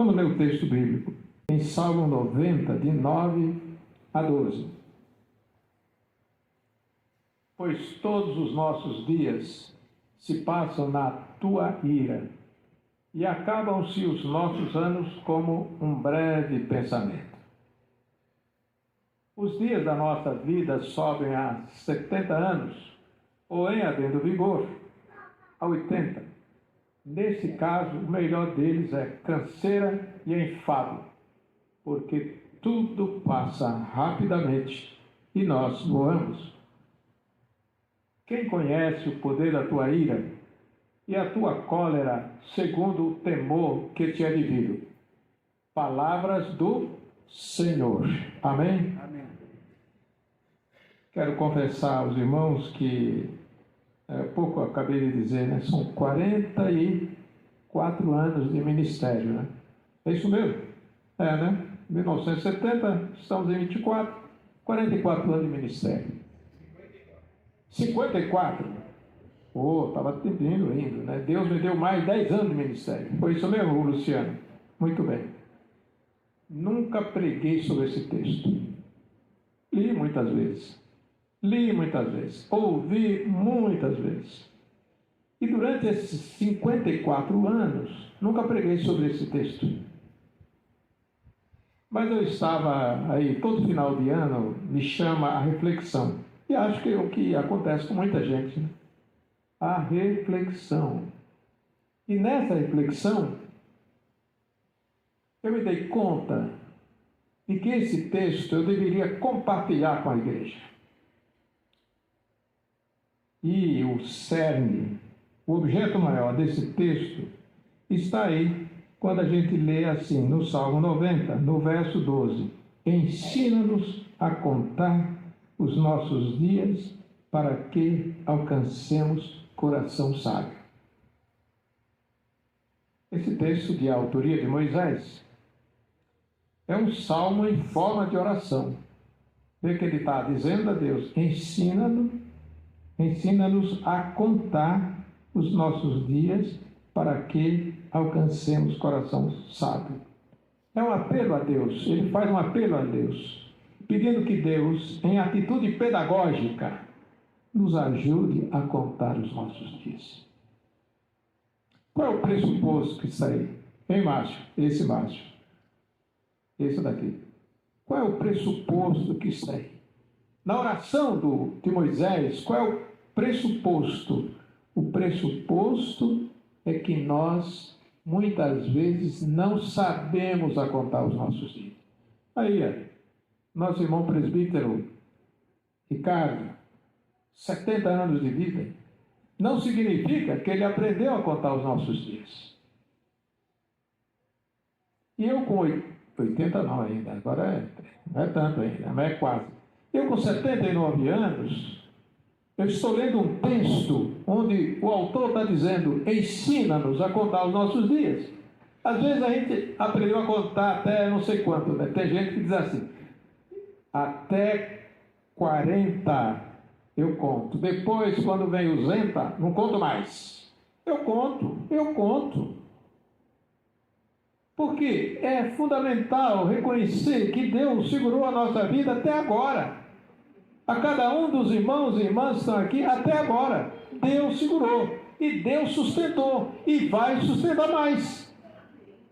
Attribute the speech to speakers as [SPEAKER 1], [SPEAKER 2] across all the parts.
[SPEAKER 1] Vamos ler o texto bíblico. Em Salmo 90, de 9 a 12. Pois todos os nossos dias se passam na tua ira, e acabam-se os nossos anos como um breve pensamento. Os dias da nossa vida sobem a 70 anos, ou em havendo vigor, a 80. Nesse caso, o melhor deles é canseira e enfado, porque tudo passa rapidamente e nós voamos. Quem conhece o poder da tua ira e a tua cólera segundo o temor que te é devido? Palavras do Senhor. Amém?
[SPEAKER 2] Amém.
[SPEAKER 1] Quero confessar aos irmãos que, pouco eu acabei de dizer, né? São 44 anos de ministério, né? É isso mesmo? É, né? 1970, estamos em 24, 44 anos de ministério. 54? Estava indo, né? Deus me deu mais 10 anos de ministério. Foi isso mesmo, Luciano? Muito bem. Nunca preguei sobre esse texto. Li muitas vezes. Ouvi muitas vezes. E durante esses 54 anos, nunca preguei sobre esse texto. Mas eu estava aí, todo final de ano, me chama a reflexão. E acho que é o que acontece com muita gente, né? A reflexão. E nessa reflexão, eu me dei conta de que esse texto eu deveria compartilhar com a igreja. E o cerne, o objeto maior desse texto, está aí quando a gente lê assim, no Salmo 90, no verso 12. Ensina-nos a contar os nossos dias para que alcancemos coração sábio. Esse texto de autoria de Moisés é um salmo em forma de oração. Vê que ele está dizendo a Deus, ensina-nos a contar os nossos dias para que alcancemos coração sábio. É um apelo a Deus, ele faz um apelo a Deus, pedindo que Deus, em atitude pedagógica, nos ajude a contar os nossos dias. Qual é o pressuposto que está aí? Hein, Márcio? Esse Márcio. Esse daqui. Qual é o pressuposto que está aí? Na oração de Moisés, qual é o pressuposto? O pressuposto é que nós, muitas vezes, não sabemos a contar os nossos dias. Aí, nosso irmão presbítero Ricardo, 70 anos de vida, não significa que ele aprendeu a contar os nossos dias. E eu com 80 não ainda, agora não é tanto ainda, mas é quase. Eu com 79 anos, eu estou lendo um texto onde o autor está dizendo, ensina-nos a contar os nossos dias. Às vezes a gente aprendeu a contar até não sei quanto, né? Tem gente que diz assim, até 40 eu conto. Depois, quando vem o Zenta, não conto mais. Eu conto. Porque é fundamental reconhecer que Deus segurou a nossa vida até agora. A cada um dos irmãos e irmãs que estão aqui, até agora, Deus segurou. E Deus sustentou. E vai sustentar mais.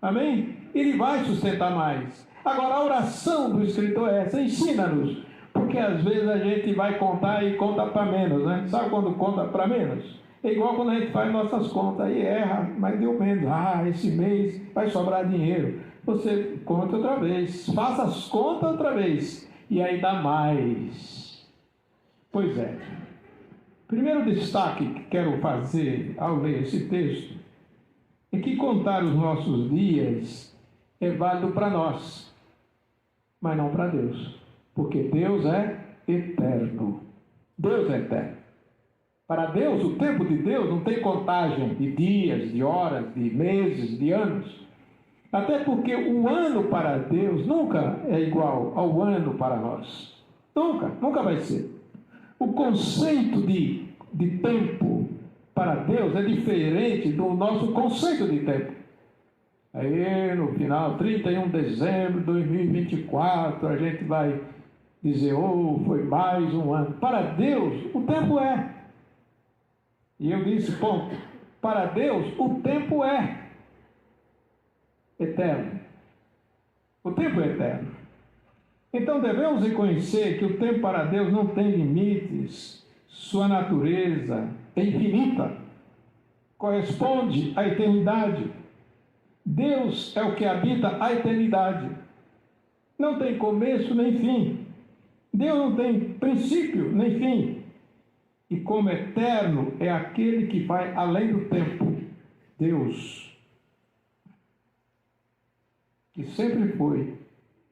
[SPEAKER 1] Amém? Ele vai sustentar mais. Agora, a oração do escritor é essa. Ensina-nos. Porque às vezes a gente vai contar e conta para menos, né? Sabe quando conta para menos? É igual quando a gente faz nossas contas e erra, mas deu menos. Esse mês vai sobrar dinheiro. Você conta outra vez. Faça as contas outra vez. E aí dá mais. Pois é. Primeiro destaque que quero fazer ao ler esse texto é que contar os nossos dias é válido para nós, mas não para Deus. Porque Deus é eterno. Deus é eterno. Para Deus, o tempo de Deus não tem contagem de dias, de horas, de meses, de anos. Até porque o ano para Deus nunca é igual ao ano para nós. Nunca vai ser. O conceito de tempo para Deus é diferente do nosso conceito de tempo. Aí no final, 31 de dezembro de 2024, a gente vai dizer, oh, foi mais um ano. Para Deus, o tempo é. E eu disse, ponto. Para Deus, o tempo é eterno. O tempo é eterno. Então devemos reconhecer que o tempo para Deus não tem limites, sua natureza é infinita, corresponde à eternidade. Deus é o que habita a eternidade. Não tem começo nem fim. Deus não tem princípio nem fim. E como eterno é aquele que vai além do tempo. Deus, que sempre foi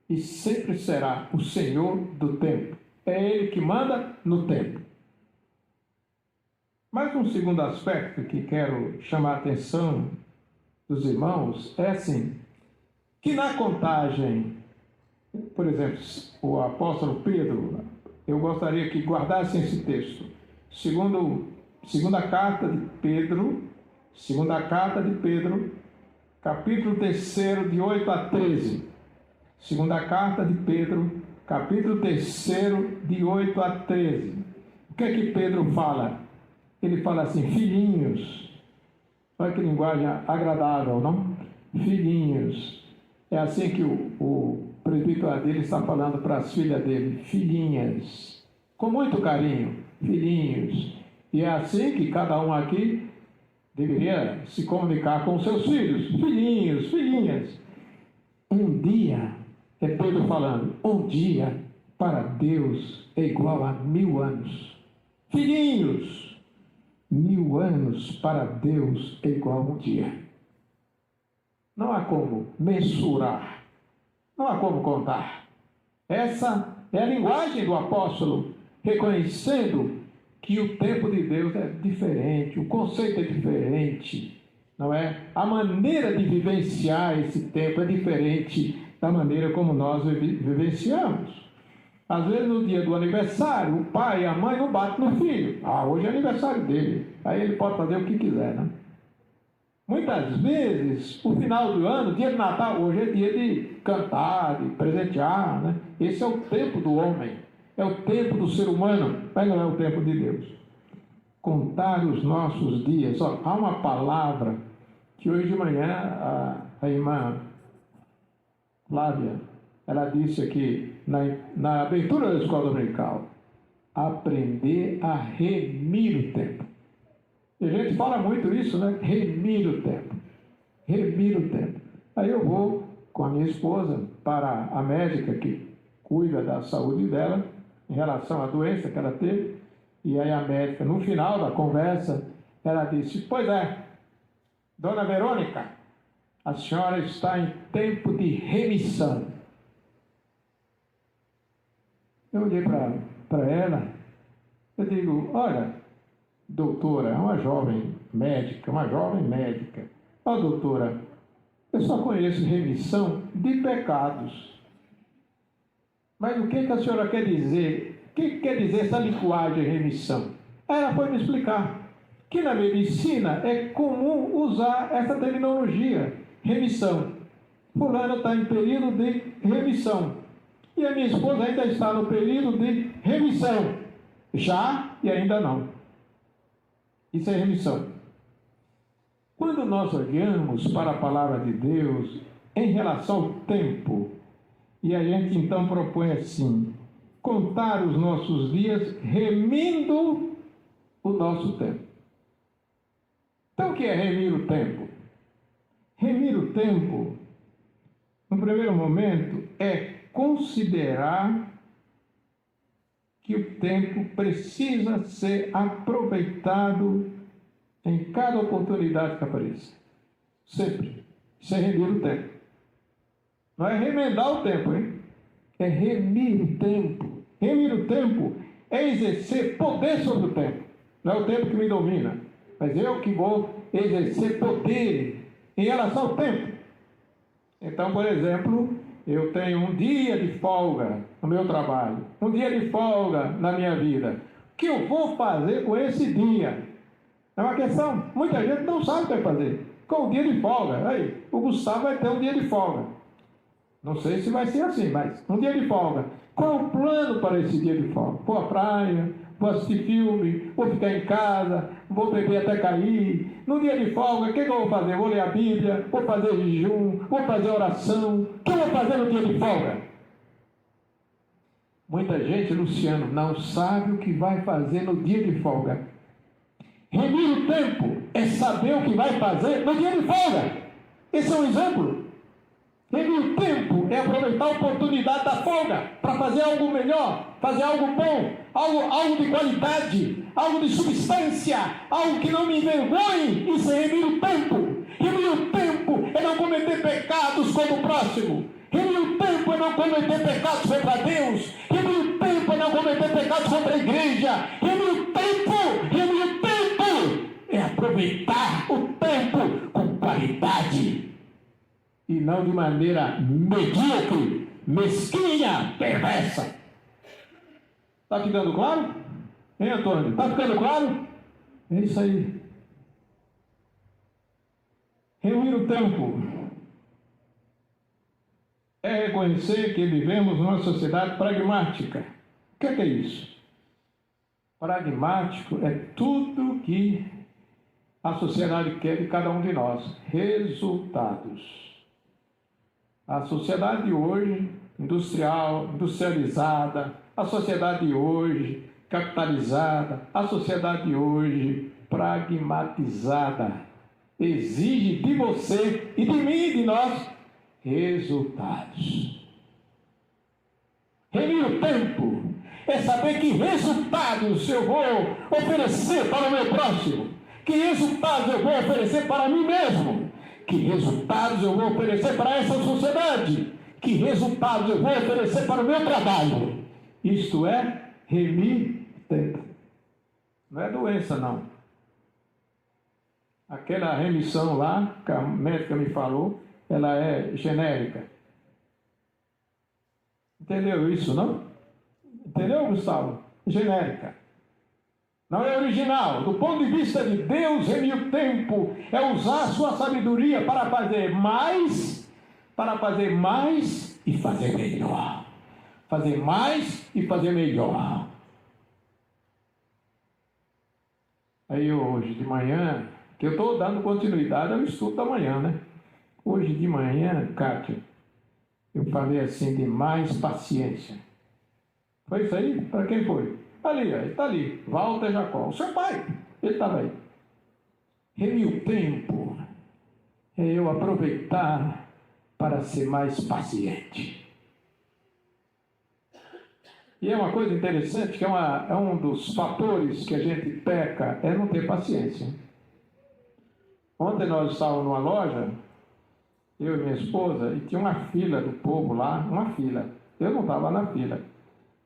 [SPEAKER 1] e sempre será o Senhor do tempo. É Ele que manda no tempo. Mas um segundo aspecto que quero chamar a atenção dos irmãos é assim, que na contagem, por exemplo, o apóstolo Pedro, eu gostaria que guardassem esse texto, segunda carta de Pedro, capítulo 3, de 8 a 13, segunda carta de Pedro, capítulo 3, de 8 a 13, o que é que Pedro fala? Ele fala assim, filhinhos, olha que linguagem agradável, não? Filhinhos. É assim que o presbítero dele está falando para as filhas dele. Filhinhas. Com muito carinho. Filhinhos. E é assim que cada um aqui deveria se comunicar com seus filhos. Filhinhos, filhinhas. Um dia, é Pedro falando, um dia para Deus é igual a 1000 anos. Filhinhos. 1000 anos para Deus é igual a um dia. Não há como mensurar, não há como contar. Essa é a linguagem do apóstolo, reconhecendo que o tempo de Deus é diferente, o conceito é diferente, não é? A maneira de vivenciar esse tempo é diferente da maneira como nós vivenciamos. Às vezes, no dia do aniversário, o pai e a mãe não batem no filho. Ah, hoje é aniversário dele. Aí ele pode fazer o que quiser, né? Muitas vezes, o final do ano, dia de Natal, hoje é dia de cantar, de presentear, né? Esse é o tempo do homem. É o tempo do ser humano. Mas não é o tempo de Deus. Contar os nossos dias. Ó, há uma palavra que hoje de manhã a irmã Flávia, ela disse aqui, na abertura da escola dominical, aprender a remir o tempo. E a gente fala muito isso, né? Remir o tempo. Remir o tempo. Aí eu vou com a minha esposa para a médica que cuida da saúde dela, em relação à doença que ela teve, e aí a médica, no final da conversa, ela disse, pois é, dona Verônica, a senhora está em tempo de remissão. Eu olhei para ela, eu digo, olha, doutora, é uma jovem médica, ó, doutora, eu só conheço remissão de pecados. Mas o que a senhora quer dizer? O que quer dizer essa linguagem de remissão? Ela foi me explicar que na medicina é comum usar essa terminologia, remissão. Fulano está em período de remissão. E a minha esposa ainda está no período de remissão. Já e ainda não. Isso é remissão. Quando nós olhamos para a palavra de Deus em relação ao tempo, e a gente então propõe assim, contar os nossos dias remindo o nosso tempo. Então o que é remir o tempo? Remir o tempo, no primeiro momento, é considerar que o tempo precisa ser aproveitado em cada oportunidade que apareça. Sempre. Isso é remir o tempo. Não é remendar o tempo, hein? É remir o tempo. Remir o tempo é exercer poder sobre o tempo. Não é o tempo que me domina, mas eu que vou exercer poder em relação ao tempo. Então, por exemplo, eu tenho um dia de folga no meu trabalho, um dia de folga na minha vida. O que eu vou fazer com esse dia? É uma questão, muita gente não sabe o que vai fazer. com o dia de folga. Aí, o Gustavo vai ter um dia de folga. Não sei se vai ser assim, mas um dia de folga. Qual é o plano para esse dia de folga? Vou à praia, vou assistir filme, vou ficar em casa, vou beber até cair. No dia de folga, o que eu vou fazer? Vou ler a Bíblia, vou fazer jejum, vou fazer oração. O que eu vou fazer no dia de folga? Muita gente, Luciano, não sabe o que vai fazer no dia de folga. Remir o tempo é saber o que vai fazer no dia de folga. Esse é um exemplo. Remir o tempo é aproveitar a oportunidade da folga para fazer algo melhor, fazer algo bom, algo de qualidade, algo de substância, algo que não me envergonhe. Isso é remir o tempo. Remir o tempo é não cometer pecados como o próximo. Remir o tempo é não cometer pecados contra Deus. Remir o tempo é não cometer pecados contra a igreja. Remir o tempo é aproveitar o tempo com qualidade e não de maneira medíocre, mesquinha, perversa. Está ficando claro? Hein, Antônio? Está ficando claro? É isso aí. Remir o tempo é reconhecer que vivemos numa sociedade pragmática. O que é isso? Pragmático é tudo que a sociedade quer de cada um de nós. Resultados. A sociedade de hoje, industrializada, a sociedade de hoje, capitalizada, a sociedade de hoje, pragmatizada, exige de você e de mim e de nós resultados. Remir o tempo é saber que resultados eu vou oferecer para o meu próximo, que resultados eu vou oferecer para mim mesmo, que resultados eu vou oferecer para essa sociedade, que resultados eu vou oferecer para o meu trabalho. Isto é remir tempo. Não é doença, não. Aquela remissão lá, que a médica me falou, ela é genérica. Entendeu isso, não? Entendeu, Gustavo? Genérica. Não é original. Do ponto de vista de Deus, remir o tempo é usar a sua sabedoria para fazer mais e fazer melhor. Fazer mais e fazer melhor. Aí hoje de manhã, que eu estou dando continuidade ao estudo da manhã, né? Hoje de manhã, Kátia, eu falei assim de mais paciência. Foi isso aí? Para quem foi? Ali, ele está ali, Walter Jacó, o seu pai, ele estava aí. Remir o tempo é eu aproveitar para ser mais paciente. E é uma coisa interessante, que é um dos fatores que a gente peca, é não ter paciência. Ontem nós estávamos numa loja, eu e minha esposa, e tinha uma fila do povo lá, uma fila. Eu não estava na fila.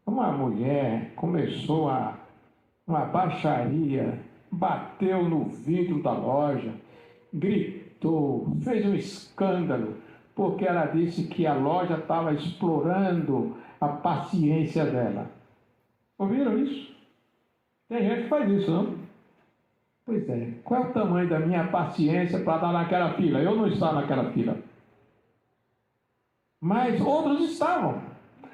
[SPEAKER 1] Uma mulher começou uma baixaria, bateu no vidro da loja, gritou, fez um escândalo, porque ela disse que a loja estava explorando a paciência dela. Ouviram isso? Tem gente que faz isso, não? Pois é. Qual é o tamanho da minha paciência para estar naquela fila? Eu não estava naquela fila. Mas outros estavam.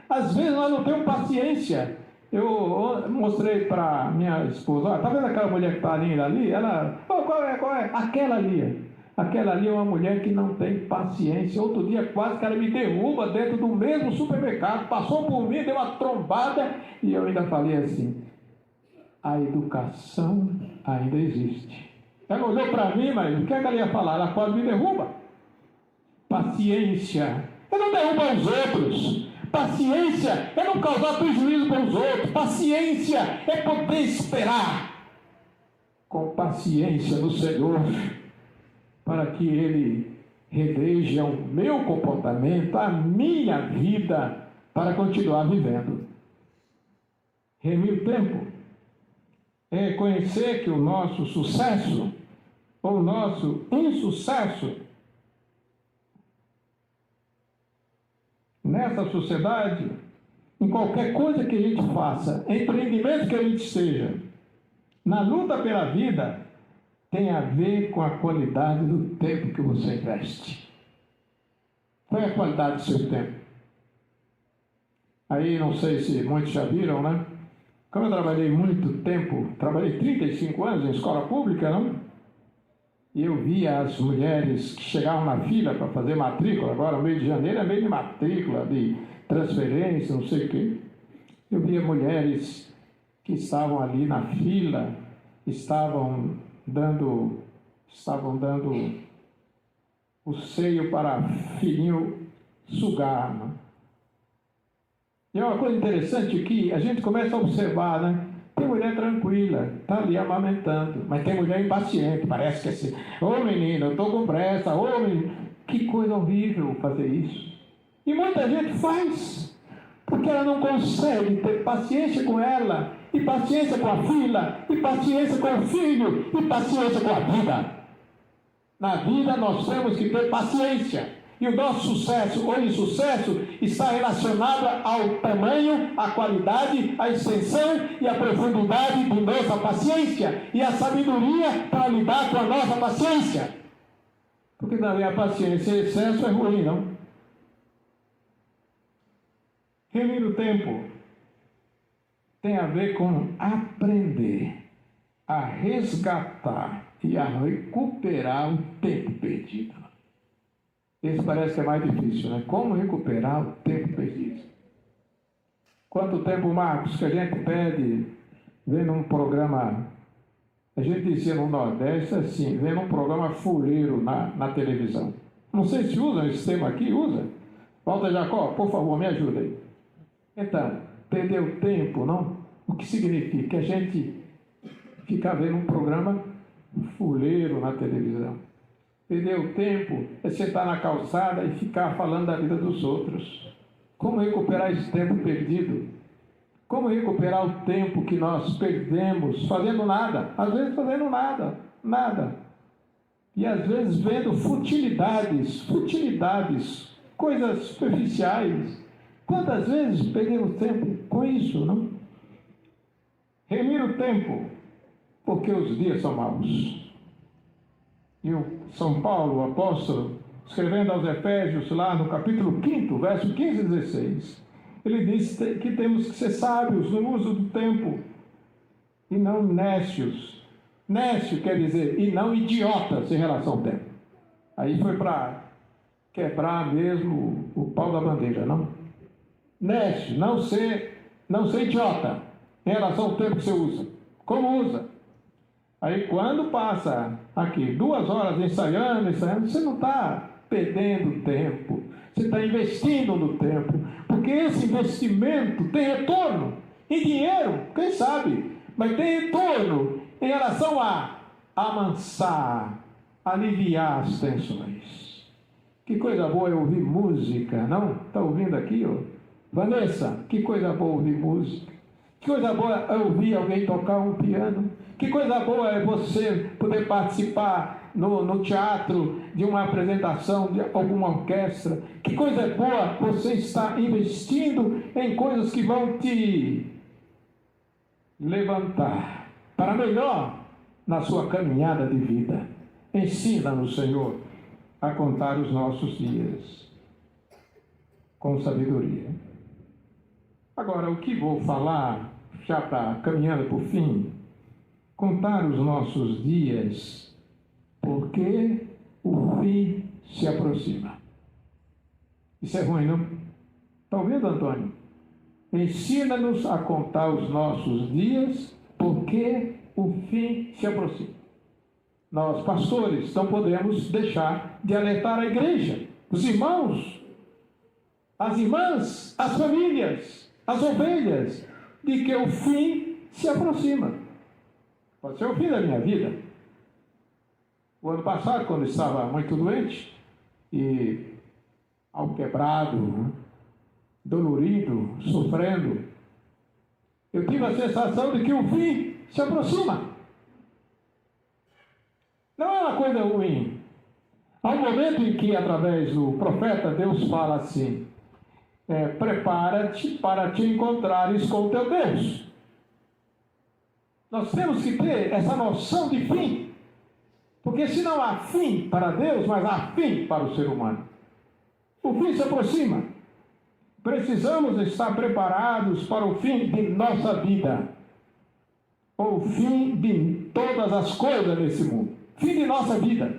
[SPEAKER 1] Às vezes nós não temos paciência. Eu mostrei para minha esposa, está vendo aquela mulher que está ali? Ela, qual é? Aquela ali. Aquela ali é uma mulher que não tem paciência. Outro dia quase que ela me derruba dentro do mesmo supermercado, passou por mim, deu uma trombada, e eu ainda falei assim, a educação ainda existe. Ela olhou para mim, mas o que ela ia falar? Ela quase me derruba. Paciência é não derrubar os outros. Paciência é não causar prejuízo para os outros. Paciência é poder esperar com paciência no Senhor, para que Ele reveja o meu comportamento, a minha vida, para continuar vivendo. Remir o tempo é conhecer que o nosso sucesso ou o nosso insucesso nessa sociedade, em qualquer coisa que a gente faça, empreendimento que a gente esteja, na luta pela vida, tem a ver com a qualidade do tempo que você investe. Qual é a qualidade do seu tempo? Aí, não sei se muitos já viram, né? Como eu trabalhei muito tempo, trabalhei 35 anos em escola pública, não? E eu via as mulheres que chegavam na fila para fazer matrícula, agora, mês de janeiro é mês de matrícula, de transferência, não sei o quê. Eu via mulheres que estavam ali na fila, estavam dando o seio para filhinho sugar, né? E é uma coisa interessante que a gente começa a observar, né? Tem mulher tranquila, está ali amamentando, mas tem mulher impaciente, parece que é assim, ô menina, eu estou com pressa, ô menino, que coisa horrível fazer isso. E muita gente faz, porque ela não consegue ter paciência com ela, e paciência com a filha, e paciência com o filho, e paciência com a vida. Na vida nós temos que ter paciência. E o nosso sucesso ou insucesso está relacionado ao tamanho, à qualidade, à extensão e à profundidade de nossa paciência e à sabedoria para lidar com a nossa paciência. Porque na minha paciência, excesso é ruim, não? Remir o tempo tem a ver com aprender a resgatar e a recuperar o tempo perdido. Esse parece que é mais difícil, né? Como recuperar o tempo perdido? Quanto tempo, Marcos, que a gente perde vendo um programa, a gente dizia no Nordeste assim, vendo um programa fuleiro na televisão. Não sei se usam esse tema aqui, usa? Walter Jacó, por favor, me ajuda aí. Então, perder o tempo, não? O que significa? Que a gente fica vendo um programa fuleiro na televisão. Perder o tempo é sentar na calçada e ficar falando da vida dos outros. Como recuperar esse tempo perdido? Como recuperar o tempo que nós perdemos fazendo nada? Às vezes fazendo nada. E às vezes vendo futilidades, coisas superficiais. Quantas vezes perdemos tempo com isso, não? Remir o tempo, porque os dias são maus. E o São Paulo, o apóstolo, escrevendo aos Efésios, lá no capítulo 5, verso 15 e 16, ele diz que temos que ser sábios no uso do tempo e não nécios. Nécio quer dizer, e não idiotas em relação ao tempo. Aí foi para quebrar mesmo o pau da bandeira, não? Nécio, não ser idiota em relação ao tempo que você usa. Como usa? Aí quando passa aqui 2 horas ensaiando, você não está perdendo tempo, você está investindo no tempo, porque esse investimento tem retorno em dinheiro, quem sabe, mas tem retorno em relação a amansar, aliviar as tensões. Que coisa boa é ouvir música, não? Está ouvindo aqui, ó? Vanessa, que coisa boa ouvir música. Que coisa boa é ouvir alguém tocar um piano. Que coisa boa é você poder participar no teatro de uma apresentação de alguma orquestra. Que coisa boa você estar investindo em coisas que vão te levantar para melhor na sua caminhada de vida. Ensina-nos, Senhor, a contar os nossos dias com sabedoria. Agora, o que vou falar, já está caminhando por fim, contar os nossos dias, porque o fim se aproxima. Isso é ruim, não? Está ouvindo, Antônio? Ensina-nos a contar os nossos dias, porque o fim se aproxima. Nós, pastores, não podemos deixar de alertar a igreja, os irmãos, as irmãs, as famílias, as ovelhas, de que o fim se aproxima. Pode ser o fim da minha vida. O ano passado, quando eu estava muito doente e alquebrado, dolorido, sofrendo, eu tive a sensação de que o fim se aproxima. Não é uma coisa ruim. Há um momento em que, através do profeta, Deus fala assim: prepara-te para te encontrares com o teu Deus. Nós temos que ter essa noção de fim. Porque se não há fim para Deus, mas há fim para o ser humano. O fim se aproxima. Precisamos estar preparados para o fim de nossa vida. Ou o fim de todas as coisas nesse mundo. Fim de nossa vida.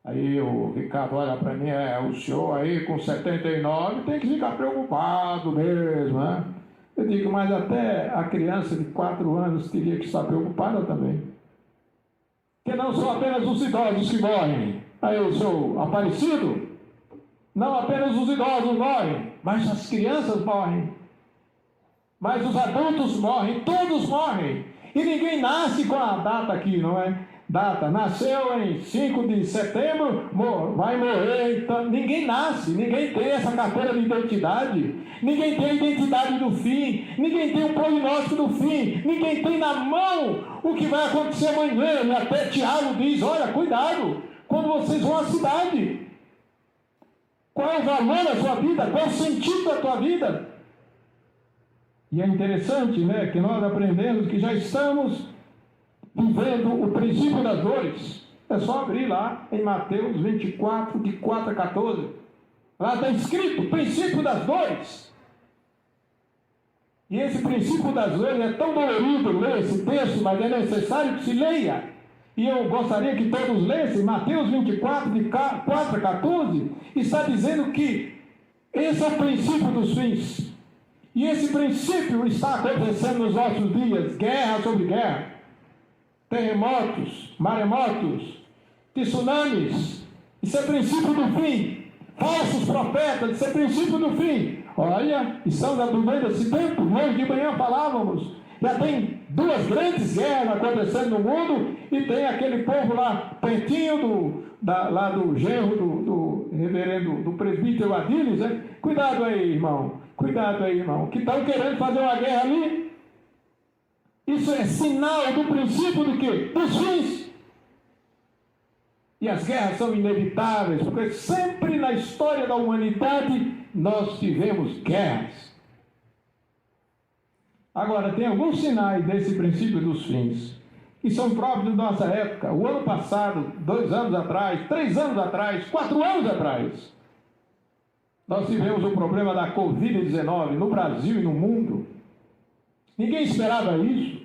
[SPEAKER 1] Aí o Ricardo olha para mim, o senhor aí com 79 tem que ficar preocupado mesmo, né? Eu digo, mas até a criança de 4 anos teria que estar preocupada também. Porque não são apenas os idosos que morrem. Aí eu sou Aparecido. Não apenas os idosos morrem, mas as crianças morrem. Mas os adultos morrem, todos morrem. E ninguém nasce com a data aqui, não é? Data, nasceu em 5 de setembro, vai morrer. Então, ninguém nasce, ninguém tem essa carteira de identidade, ninguém tem a identidade do fim, ninguém tem um prognóstico do fim, ninguém tem na mão o que vai acontecer amanhã. E até Tiago diz, olha, cuidado, quando vocês vão à cidade, qual é o valor da sua vida, qual é o sentido da tua vida? E é interessante, né, que nós aprendemos que já estamos vivendo o princípio das dores. É só abrir lá em Mateus 24, de 4 a 14. Lá está escrito, princípio das dores. E esse princípio das dores é tão dolorido ler esse texto, mas é necessário que se leia. E eu gostaria que todos lessem. Mateus 24, de 4 a 14, está dizendo que esse é o princípio dos fins. E esse princípio está acontecendo nos nossos dias, guerra sobre guerra, terremotos, maremotos, tsunamis. Isso é princípio do fim. Falsos profetas, isso é princípio do fim. Olha, estamos vivendo esse tempo. Hoje de manhã falávamos, já tem 2 grandes guerras acontecendo no mundo, e tem aquele povo lá pertinho lá do genro do reverendo, do presbítero Adiles, né? Cuidado aí, irmão. Cuidado aí, irmão, que estão querendo fazer uma guerra ali. Isso é sinal do princípio do quê? Dos fins. E as guerras são inevitáveis, porque sempre na história da humanidade nós tivemos guerras. Agora, tem alguns sinais desse princípio dos fins, que são próprios da nossa época. O ano passado, 2 anos atrás, 3 anos atrás, 4 anos atrás, nós tivemos o problema da Covid-19 no Brasil e no mundo. Ninguém esperava isso.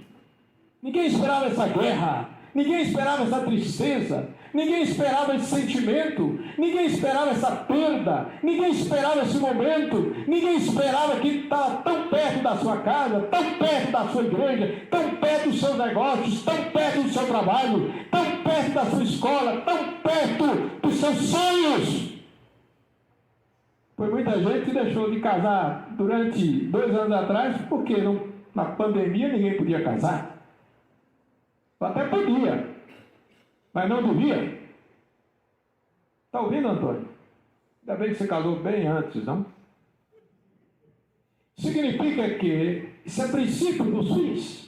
[SPEAKER 1] Ninguém esperava essa guerra. Ninguém esperava essa tristeza. Ninguém esperava esse sentimento. Ninguém esperava essa perda. Ninguém esperava esse momento. Ninguém esperava que estava tão perto da sua casa, tão perto da sua igreja, tão perto dos seus negócios, tão perto do seu trabalho, tão perto da sua escola, tão perto dos seus sonhos. Foi muita gente que deixou de casar durante 2 anos atrás, porque na pandemia ninguém podia casar. Até podia, mas não devia. Está ouvindo, Antônio? Ainda bem que você casou bem antes, não? Significa que isso é princípio dos fins.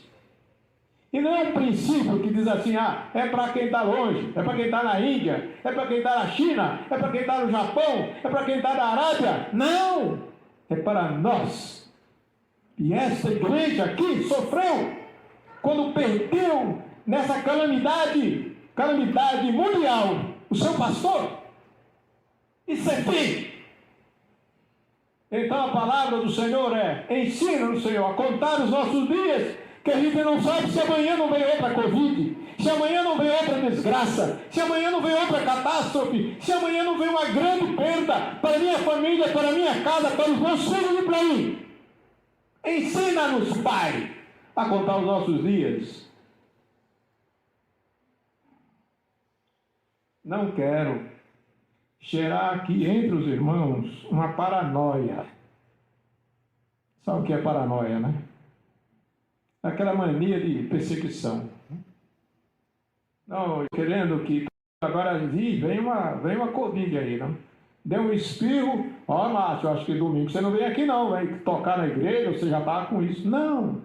[SPEAKER 1] E não é um princípio que diz assim, é para quem está longe, é para quem está na Índia, é para quem está na China, é para quem está no Japão, é para quem está na Arábia. Não! É para nós. E essa igreja aqui sofreu quando perdeu nessa calamidade mundial, o seu pastor. Isso é fim. Então a palavra do Senhor ensina-nos, Senhor, a contar os nossos dias, que a gente não sabe se amanhã não vem outra Covid, se amanhã não vem outra desgraça, se amanhã não vem outra catástrofe, se amanhã não vem uma grande perda para a minha família, para a minha casa, para os meus filhos e para mim. Ensina-nos, Pai, a contar os nossos dias. Não quero gerar aqui entre os irmãos uma paranoia. Sabe o que é paranoia, né? Aquela mania de perseguição. Não, querendo que agora vem uma Covid aí, não? Deu um espirro, Márcio, acho que domingo você não vem aqui não, vai tocar na igreja, você já está com isso. Não,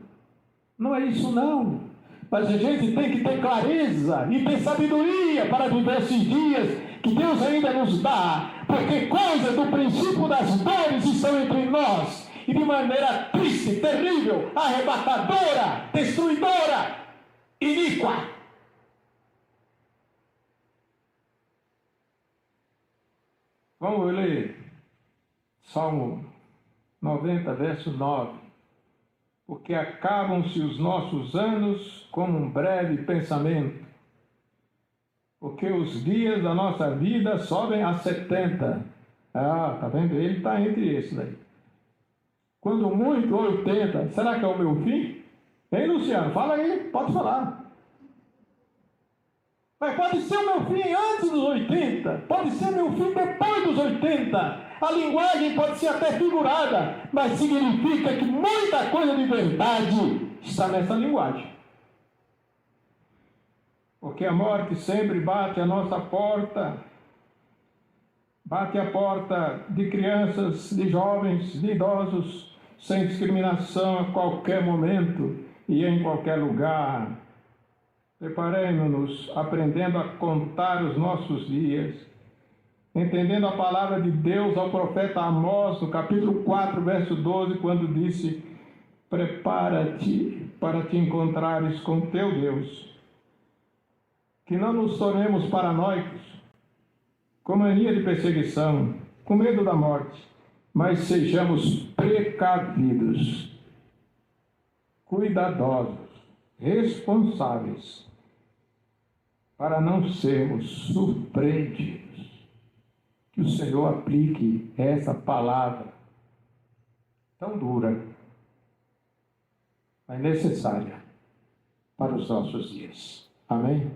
[SPEAKER 1] não é isso não. Mas a gente tem que ter clareza e ter sabedoria para viver esses dias que Deus ainda nos dá, porque coisas do princípio das dores estão entre nós, e de maneira triste, terrível, arrebatadora, destruidora, iníqua. Vamos ler Salmo 90, verso 9. Porque acabam-se os nossos anos como um breve pensamento. Porque os dias da nossa vida sobem a 70. Ah, tá vendo? Ele está entre esses aí. Quando muito, 80. Será que é o meu fim? Ei, Luciano, fala aí, pode falar. Mas pode ser o meu fim antes dos 80, pode ser meu fim depois dos 80. A linguagem pode ser até figurada, mas significa que muita coisa de verdade está nessa linguagem. Porque a morte sempre bate à nossa porta, bate à porta de crianças, de jovens, de idosos, sem discriminação a qualquer momento e em qualquer lugar. Preparemos-nos aprendendo a contar os nossos dias, entendendo a palavra de Deus ao profeta Amós, no capítulo 4, verso 12, quando disse: prepara-te para te encontrares com teu Deus. Que não nos tornemos paranoicos, com mania de perseguição, com medo da morte, mas sejamos precavidos, cuidadosos, responsáveis, para não sermos surpreendidos. Que o Senhor aplique essa palavra tão dura, mas necessária para os nossos dias. Amém?